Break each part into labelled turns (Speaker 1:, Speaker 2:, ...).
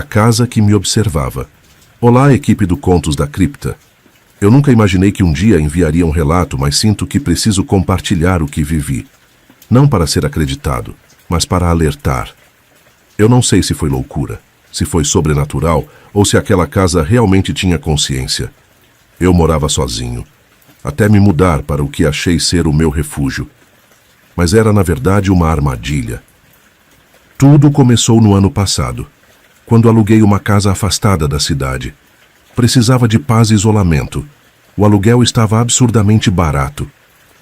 Speaker 1: casa que me observava. Olá, equipe do Contos da Cripta. Eu nunca imaginei que um dia enviaria um relato, mas sinto que preciso compartilhar o que vivi. Não para ser acreditado, mas para alertar. Eu não sei se foi loucura, se foi sobrenatural ou se aquela casa realmente tinha consciência. Eu morava sozinho, até me mudar para o que achei ser o meu refúgio. Mas era, na verdade, uma armadilha. Tudo começou no ano passado, quando aluguei uma casa afastada da cidade. Precisava de paz e isolamento. O aluguel estava absurdamente barato.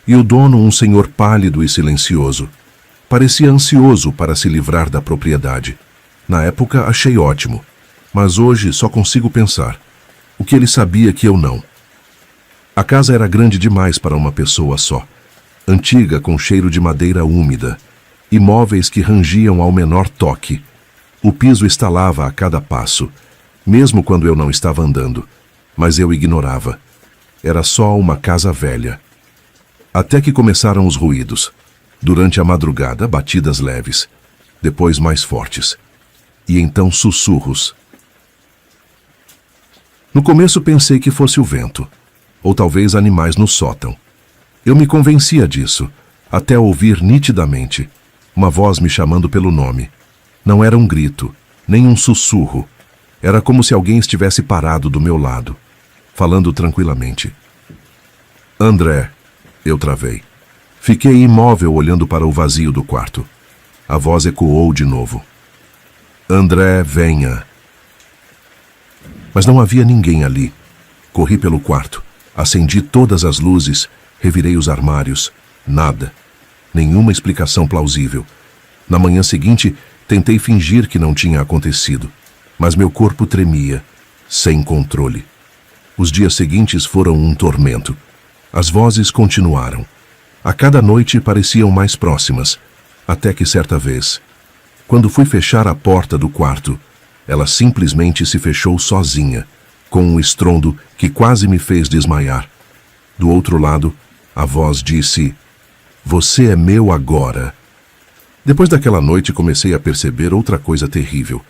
Speaker 1: E o dono, um senhor pálido e silencioso, parecia ansioso para se livrar da propriedade. Na época, achei ótimo. Mas hoje só consigo pensar. O que ele sabia que eu não. A casa era grande demais para uma pessoa só. Antiga, com cheiro de madeira úmida. E móveis que rangiam ao menor toque. O piso estalava a cada passo, mesmo quando eu não estava andando. Mas eu ignorava. Era só uma casa velha. Até que começaram os ruídos. Durante a madrugada, batidas leves. Depois mais fortes. E então sussurros. No começo pensei que fosse o vento. Ou talvez animais no sótão. Eu me convencia disso, até ouvir nitidamente uma voz me chamando pelo nome. Não era um grito, nem um sussurro. Era como se alguém estivesse parado do meu lado, falando tranquilamente. André, eu travei. Fiquei imóvel olhando para o vazio do quarto. A voz ecoou de novo. André, venha. Mas não havia ninguém ali. Corri pelo quarto, acendi todas as luzes, revirei os armários. Nada. Nenhuma explicação plausível. Na manhã seguinte, tentei fingir que não tinha acontecido, mas meu corpo tremia, sem controle. Os dias seguintes foram um tormento. As vozes continuaram. A cada noite pareciam mais próximas, até que certa vez, quando fui fechar a porta do quarto, ela simplesmente se fechou sozinha, com um estrondo que quase me fez desmaiar. Do outro lado, a voz disse: "Você é meu agora." Depois daquela noite comecei a perceber outra coisa terrível.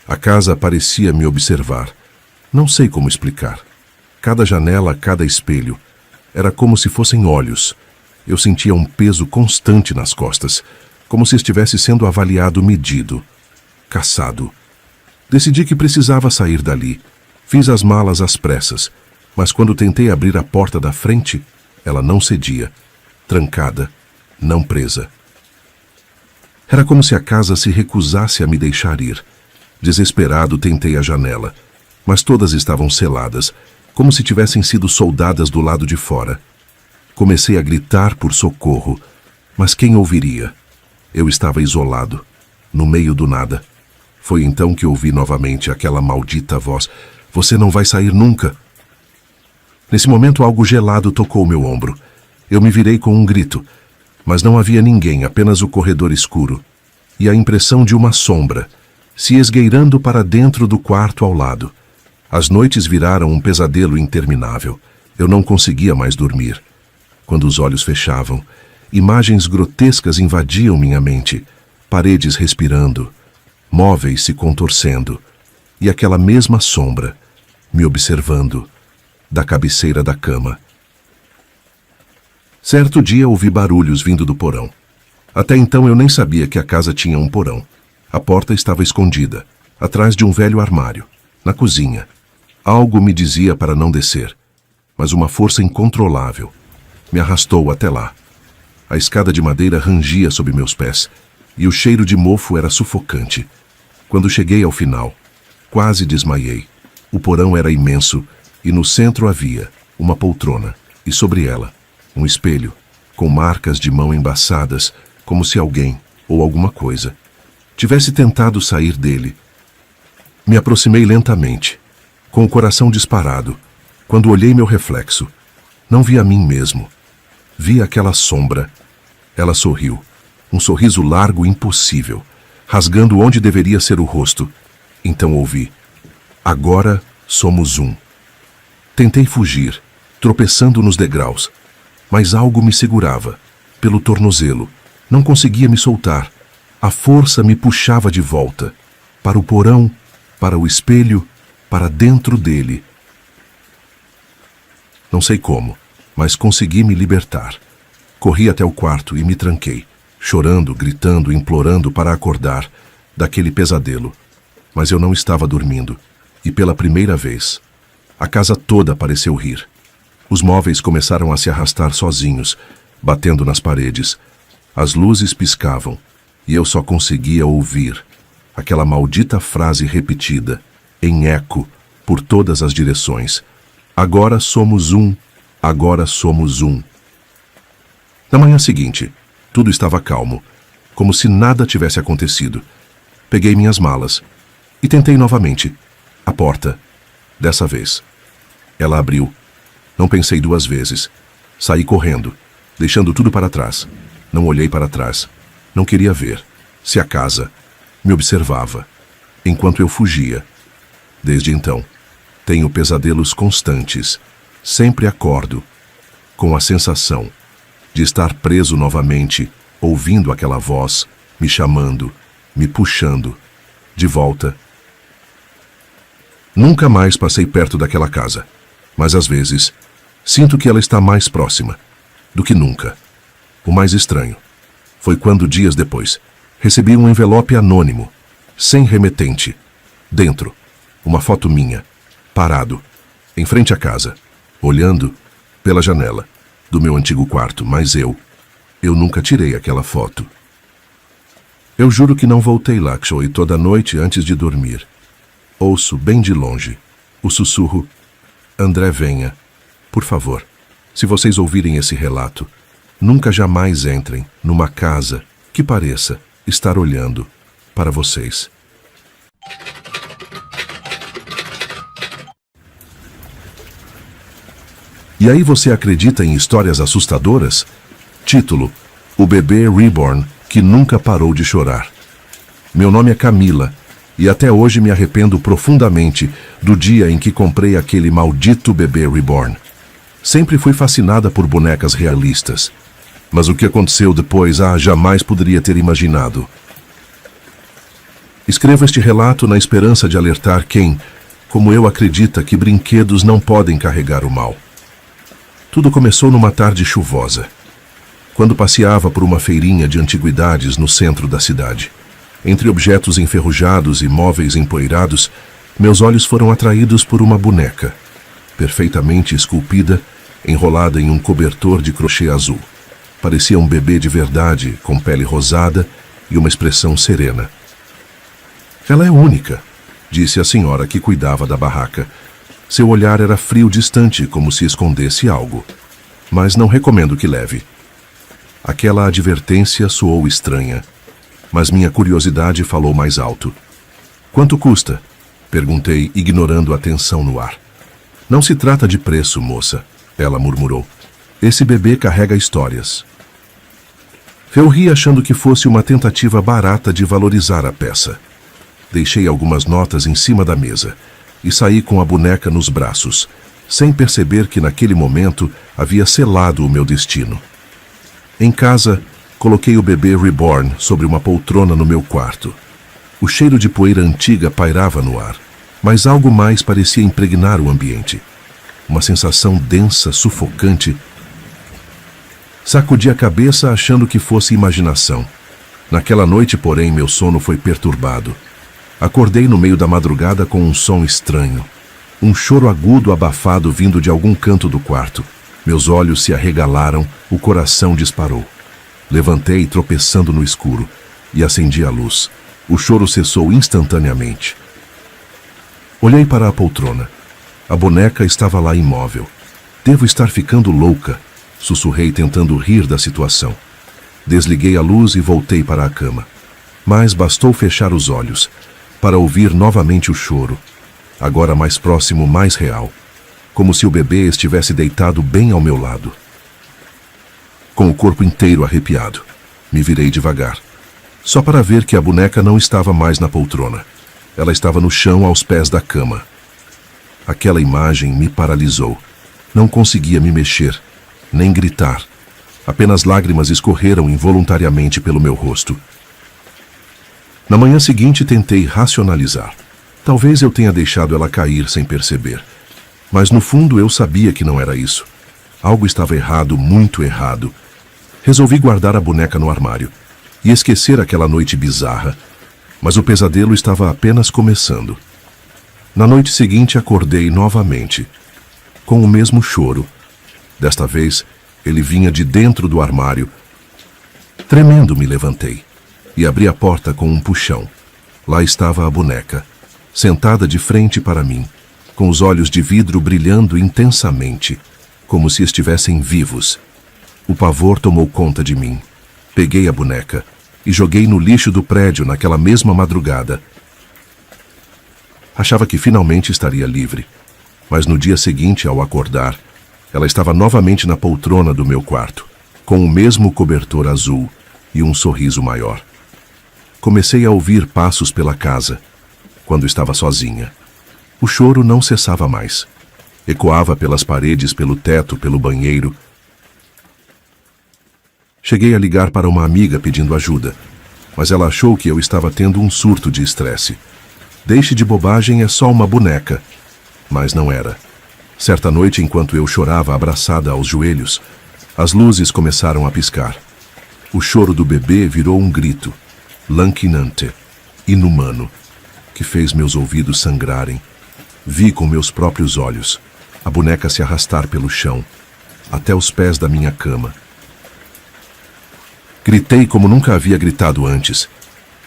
Speaker 1: A casa parecia me observar. Não sei como explicar. Cada janela, cada espelho. Era como se fossem olhos. Eu sentia um peso constante nas costas, como se estivesse sendo avaliado, medido, caçado. Decidi que precisava sair dali. Fiz as malas às pressas, mas quando tentei abrir a porta da frente, ela não cedia. Trancada, não presa. Era como se a casa se recusasse a me deixar ir. Desesperado, tentei a janela, mas todas estavam seladas, como se tivessem sido soldadas do lado de fora. Comecei a gritar por socorro, mas quem ouviria? Eu estava isolado, no meio do nada. Foi então que ouvi novamente aquela maldita voz: "Você não vai sair nunca." Nesse momento, algo gelado tocou meu ombro. Eu me virei com um grito, mas não havia ninguém, apenas o corredor escuro e a impressão de uma sombra, se esgueirando para dentro do quarto ao lado. As noites viraram um pesadelo interminável. Eu não conseguia mais dormir. Quando os olhos fechavam, imagens grotescas invadiam minha mente, paredes respirando, móveis se contorcendo, e aquela mesma sombra me observando da cabeceira da cama. Certo dia ouvi barulhos vindo do porão. Até então eu nem sabia que a casa tinha um porão. A porta estava escondida, atrás de um velho armário, na cozinha. Algo me dizia para não descer, mas uma força incontrolável me arrastou até lá. A escada de madeira rangia sob meus pés, e o cheiro de mofo era sufocante. Quando cheguei ao final, quase desmaiei. O porão era imenso, e no centro havia uma poltrona, e sobre ela, um espelho, com marcas de mão embaçadas, como se alguém, ou alguma coisa, tivesse tentado sair dele. Me aproximei lentamente, com o coração disparado. Quando olhei meu reflexo, não vi a mim mesmo. Vi aquela sombra. Ela sorriu, um sorriso largo e impossível, rasgando onde deveria ser o rosto. Então ouvi: "Agora somos um." Tentei fugir, tropeçando nos degraus, mas algo me segurava, pelo tornozelo. Não conseguia me soltar. A força me puxava de volta, para o porão para o espelho, para dentro dele. Não sei como, mas consegui me libertar. Corri até o quarto e me tranquei, chorando, gritando, implorando para acordar daquele pesadelo. Mas eu não estava dormindo, e pela primeira vez, a casa toda pareceu rir. Os móveis começaram a se arrastar sozinhos, batendo nas paredes. As luzes piscavam, e eu só conseguia ouvir aquela maldita frase repetida, em eco, por todas as direções. Agora somos um, agora somos um. Na manhã seguinte, tudo estava calmo, como se nada tivesse acontecido. Peguei minhas malas e tentei novamente. A porta, dessa vez. Ela abriu. Não pensei duas vezes. Saí correndo, deixando tudo para trás. Não olhei para trás. Não queria ver se a casa me observava, enquanto eu fugia. Desde então, tenho pesadelos constantes. Sempre acordo com a sensação de estar preso novamente, ouvindo aquela voz me chamando, me puxando, de volta. Nunca mais passei perto daquela casa, mas às vezes sinto que ela está mais próxima do que nunca. O mais estranho foi quando, dias depois, recebi um envelope anônimo, sem remetente. Dentro, uma foto minha, parado, em frente à casa, olhando pela janela do meu antigo quarto, mas eu nunca tirei aquela foto. Eu juro que não voltei lá, e toda noite antes de dormir, ouço bem de longe o sussurro: André, venha, por favor. Se vocês ouvirem esse relato, nunca jamais entrem numa casa que pareça estar olhando para vocês. E aí você acredita em histórias assustadoras? Título: O bebê reborn que nunca parou de chorar. Meu nome é Camila e até hoje me arrependo profundamente do dia em que comprei aquele maldito bebê reborn. Sempre fui fascinada por bonecas realistas, mas o que aconteceu depois, jamais poderia ter imaginado. Escrevo este relato na esperança de alertar quem, como eu, acredita que brinquedos não podem carregar o mal. Tudo começou numa tarde chuvosa, quando passeava por uma feirinha de antiguidades no centro da cidade. Entre objetos enferrujados e móveis empoeirados, meus olhos foram atraídos por uma boneca, perfeitamente esculpida, enrolada em um cobertor de crochê azul. Parecia um bebê de verdade, com pele rosada e uma expressão serena. Ela é única, disse a senhora que cuidava da barraca. Seu olhar era frio, distante, como se escondesse algo. Mas não recomendo que leve. Aquela advertência soou estranha, mas minha curiosidade falou mais alto. Quanto custa? Perguntei, ignorando a tensão no ar. Não se trata de preço, moça, ela murmurou. Esse bebê carrega histórias. Eu ri, achando que fosse uma tentativa barata de valorizar a peça. Deixei algumas notas em cima da mesa e saí com a boneca nos braços, sem perceber que naquele momento havia selado o meu destino. Em casa, coloquei o bebê reborn sobre uma poltrona no meu quarto. O cheiro de poeira antiga pairava no ar, mas algo mais parecia impregnar o ambiente. Uma sensação densa, sufocante. Sacudi a cabeça achando que fosse imaginação. Naquela noite, porém, meu sono foi perturbado. Acordei no meio da madrugada com um som estranho. Um choro agudo abafado vindo de algum canto do quarto. Meus olhos se arregalaram, o coração disparou. Levantei, tropeçando no escuro, e acendi a luz. O choro cessou instantaneamente. Olhei para a poltrona. A boneca estava lá imóvel. Devo estar ficando louca, sussurrei tentando rir da situação. Desliguei a luz e voltei para a cama. Mas bastou fechar os olhos para ouvir novamente o choro, agora mais próximo, mais real, como se o bebê estivesse deitado bem ao meu lado. Com o corpo inteiro arrepiado, me virei devagar, só para ver que a boneca não estava mais na poltrona. Ela estava no chão aos pés da cama. Aquela imagem me paralisou. Não conseguia me mexer, nem gritar. Apenas lágrimas escorreram involuntariamente pelo meu rosto. Na manhã seguinte tentei racionalizar. Talvez eu tenha deixado ela cair sem perceber. Mas no fundo eu sabia que não era isso. Algo estava errado, muito errado. Resolvi guardar a boneca no armário e esquecer aquela noite bizarra. Mas o pesadelo estava apenas começando. Na noite seguinte acordei novamente, com o mesmo choro. Desta vez, ele vinha de dentro do armário. Tremendo, me levantei e abri a porta com um puxão. Lá estava a boneca, sentada de frente para mim, com os olhos de vidro brilhando intensamente, como se estivessem vivos. O pavor tomou conta de mim. Peguei a boneca e joguei no lixo do prédio naquela mesma madrugada. Achava que finalmente estaria livre, mas no dia seguinte, ao acordar, ela estava novamente na poltrona do meu quarto, com o mesmo cobertor azul e um sorriso maior. Comecei a ouvir passos pela casa, quando estava sozinha. O choro não cessava mais. Ecoava pelas paredes, pelo teto, pelo banheiro. Cheguei a ligar para uma amiga pedindo ajuda, mas ela achou que eu estava tendo um surto de estresse. Deixe de bobagem, é só uma boneca. Mas não era. Certa noite, enquanto eu chorava abraçada aos joelhos, as luzes começaram a piscar. O choro do bebê virou um grito, lancinante, inumano, que fez meus ouvidos sangrarem. Vi com meus próprios olhos a boneca se arrastar pelo chão, até os pés da minha cama. Gritei como nunca havia gritado antes.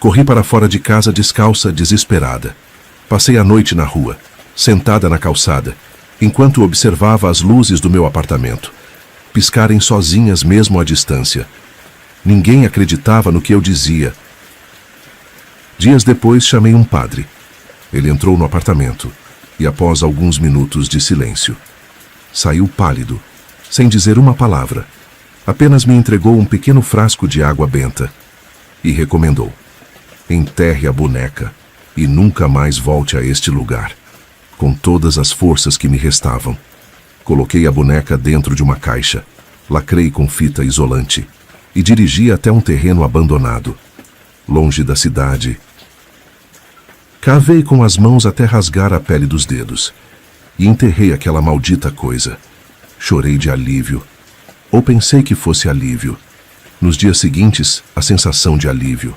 Speaker 1: Corri para fora de casa descalça, desesperada. Passei a noite na rua, sentada na calçada, enquanto observava as luzes do meu apartamento piscarem sozinhas mesmo à distância. Ninguém acreditava no que eu dizia. Dias depois chamei um padre. Ele entrou no apartamento e, após alguns minutos de silêncio, saiu pálido, sem dizer uma palavra. Apenas me entregou um pequeno frasco de água benta e recomendou: enterre a boneca e nunca mais volte a este lugar. Com todas as forças que me restavam, coloquei a boneca dentro de uma caixa, lacrei com fita isolante e dirigi até um terreno abandonado, longe da cidade. Cavei com as mãos até rasgar a pele dos dedos e enterrei aquela maldita coisa. Chorei de alívio, ou pensei que fosse alívio. Nos dias seguintes, a sensação de alívio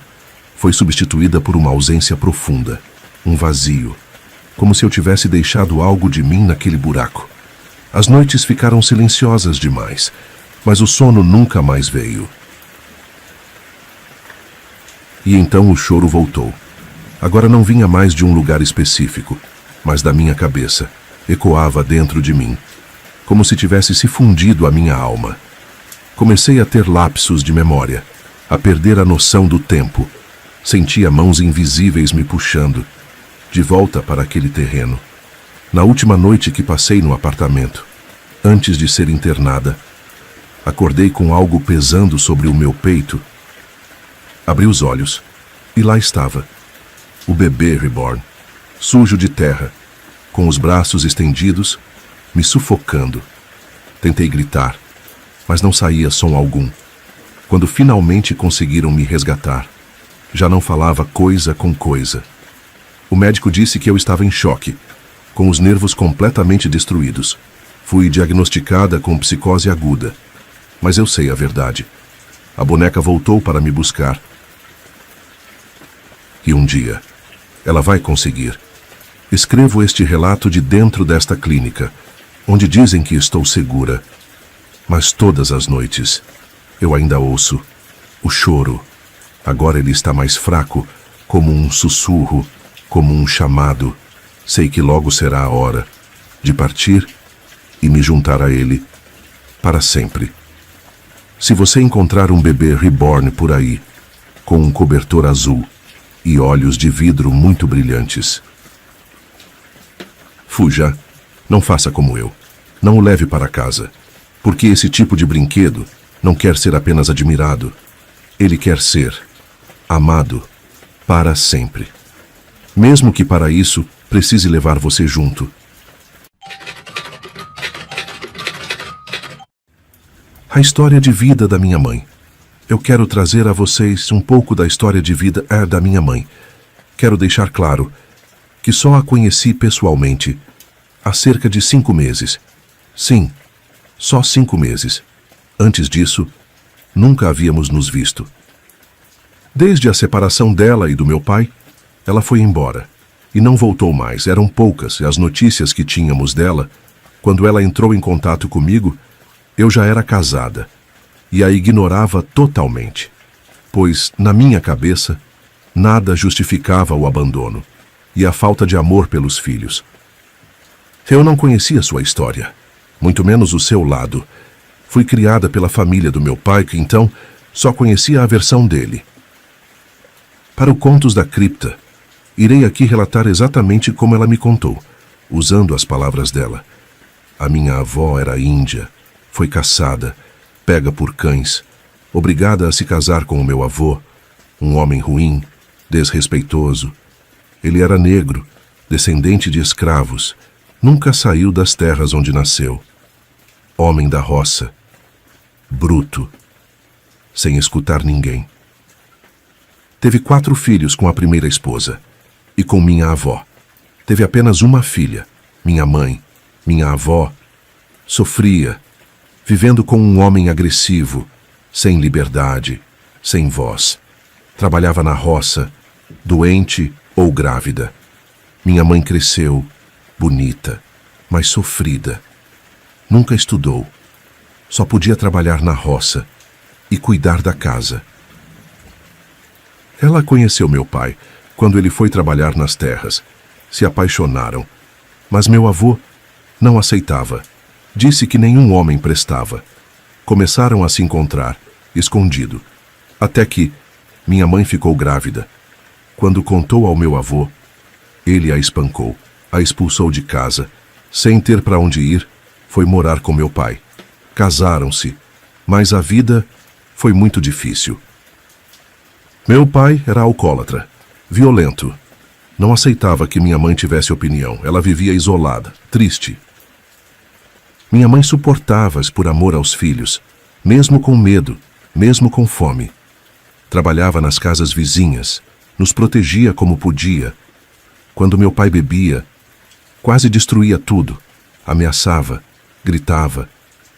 Speaker 1: foi substituída por uma ausência profunda, um vazio, como se eu tivesse deixado algo de mim naquele buraco. As noites ficaram silenciosas demais, mas o sono nunca mais veio. E então o choro voltou. Agora não vinha mais de um lugar específico, mas da minha cabeça. Ecoava dentro de mim, como se tivesse se fundido a minha alma. Comecei a ter lapsos de memória, a perder a noção do tempo. Sentia mãos invisíveis me puxando, de volta para aquele terreno. Na última noite que passei no apartamento, antes de ser internada, acordei com algo pesando sobre o meu peito. Abri os olhos, e lá estava, o bebê reborn, sujo de terra, com os braços estendidos, me sufocando. Tentei gritar, mas não saía som algum. Quando finalmente conseguiram me resgatar, já não falava coisa com coisa. O médico disse que eu estava em choque, com os nervos completamente destruídos. Fui diagnosticada com psicose aguda, mas eu sei a verdade. A boneca voltou para me buscar. E um dia, ela vai conseguir. Escrevo este relato de dentro desta clínica, onde dizem que estou segura. Mas todas as noites, eu ainda ouço o choro. Agora ele está mais fraco, como um sussurro, como um chamado. Sei que logo será a hora de partir e me juntar a ele para sempre. Se você encontrar um bebê reborn por aí, com um cobertor azul e olhos de vidro muito brilhantes, fuja, não faça como eu. Não o leve para casa, porque esse tipo de brinquedo não quer ser apenas admirado. Ele quer ser amado para sempre. Mesmo que para isso precise levar você junto. A história de vida da minha mãe. Eu quero trazer a vocês um pouco da história de vida da minha mãe. Quero deixar claro que só a conheci pessoalmente há cerca de 5 meses. Sim, só 5 meses. Antes disso, nunca havíamos nos visto. Desde a separação dela e do meu pai, ela foi embora e não voltou mais. Eram poucas as notícias que tínhamos dela. Quando ela entrou em contato comigo, eu já era casada e a ignorava totalmente, pois, na minha cabeça, nada justificava o abandono e a falta de amor pelos filhos. Eu não conhecia sua história, muito menos o seu lado. Fui criada pela família do meu pai, que então só conhecia a versão dele. Para o Contos da Cripta, irei aqui relatar exatamente como ela me contou, usando as palavras dela. A minha avó era índia, foi caçada, pega por cães, obrigada a se casar com o meu avô, um homem ruim, desrespeitoso. Ele era negro, descendente de escravos, nunca saiu das terras onde nasceu. Homem da roça, bruto, sem escutar ninguém. Teve 4 filhos com a primeira esposa e com minha avó. Teve apenas uma filha, minha mãe. Minha avó sofria, vivendo com um homem agressivo, sem liberdade, sem voz. Trabalhava na roça, doente ou grávida. Minha mãe cresceu, bonita, mas sofrida. Nunca estudou. Só podia trabalhar na roça e cuidar da casa. Ela conheceu meu pai quando ele foi trabalhar nas terras. Se apaixonaram, mas meu avô não aceitava. Disse que nenhum homem prestava. Começaram a se encontrar, escondido, até que minha mãe ficou grávida. Quando contou ao meu avô, ele a espancou, a expulsou de casa. Sem ter para onde ir, foi morar com meu pai. Casaram-se, mas a vida foi muito difícil. Meu pai era alcoólatra, violento. Não aceitava que minha mãe tivesse opinião. Ela vivia isolada, triste. Minha mãe suportava-as por amor aos filhos, mesmo com medo, mesmo com fome. Trabalhava nas casas vizinhas, nos protegia como podia. Quando meu pai bebia, quase destruía tudo. Ameaçava, gritava,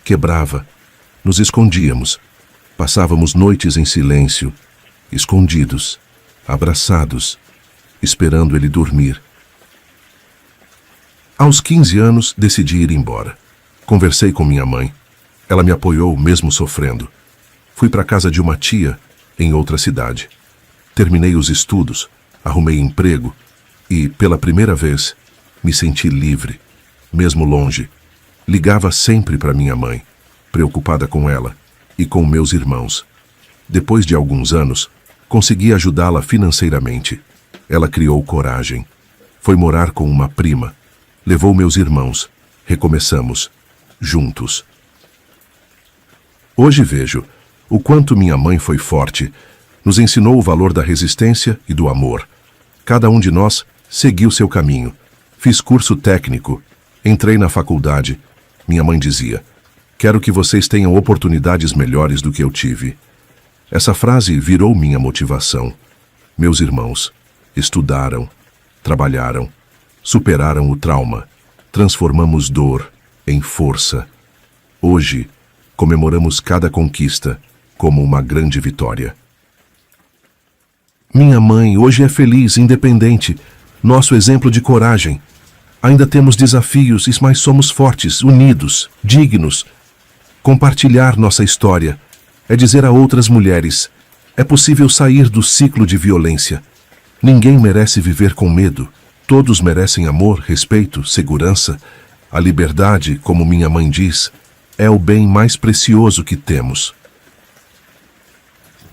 Speaker 1: quebrava. Nos escondíamos. Passávamos noites em silêncio, escondidos, abraçados, esperando ele dormir. Aos 15 anos, decidi ir embora. Conversei com minha mãe. Ela me apoiou, mesmo sofrendo. Fui para a casa de uma tia, em outra cidade. Terminei os estudos, arrumei emprego e, pela primeira vez, me senti livre, mesmo longe. Ligava sempre para minha mãe, preocupada com ela e com meus irmãos. Depois de alguns anos, consegui ajudá-la financeiramente. Ela criou coragem. Foi morar com uma prima. Levou meus irmãos. Recomeçamos, juntos. Hoje vejo o quanto minha mãe foi forte. Nos ensinou o valor da resistência e do amor. Cada um de nós seguiu seu caminho. Fiz curso técnico. Entrei na faculdade. Minha mãe dizia: "Quero que vocês tenham oportunidades melhores do que eu tive." Essa frase virou minha motivação. Meus irmãos estudaram, trabalharam, superaram o trauma, transformamos dor em força. Hoje, comemoramos cada conquista como uma grande vitória. Minha mãe hoje é feliz, independente, nosso exemplo de coragem. Ainda temos desafios, mas somos fortes, unidos, dignos. Compartilhar nossa história é dizer a outras mulheres: é possível sair do ciclo de violência. Ninguém merece viver com medo. Todos merecem amor, respeito, segurança. A liberdade, como minha mãe diz, é o bem mais precioso que temos.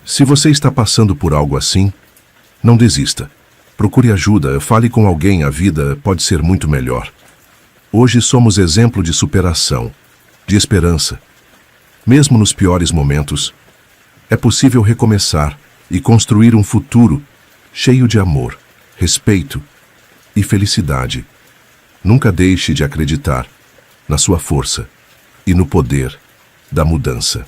Speaker 1: Se você está passando por algo assim, não desista. Procure ajuda, fale com alguém, a vida pode ser muito melhor. Hoje somos exemplo de superação, de esperança. Mesmo nos piores momentos, é possível recomeçar e construir um futuro cheio de amor, respeito e felicidade. Nunca deixe de acreditar na sua força e no poder da mudança.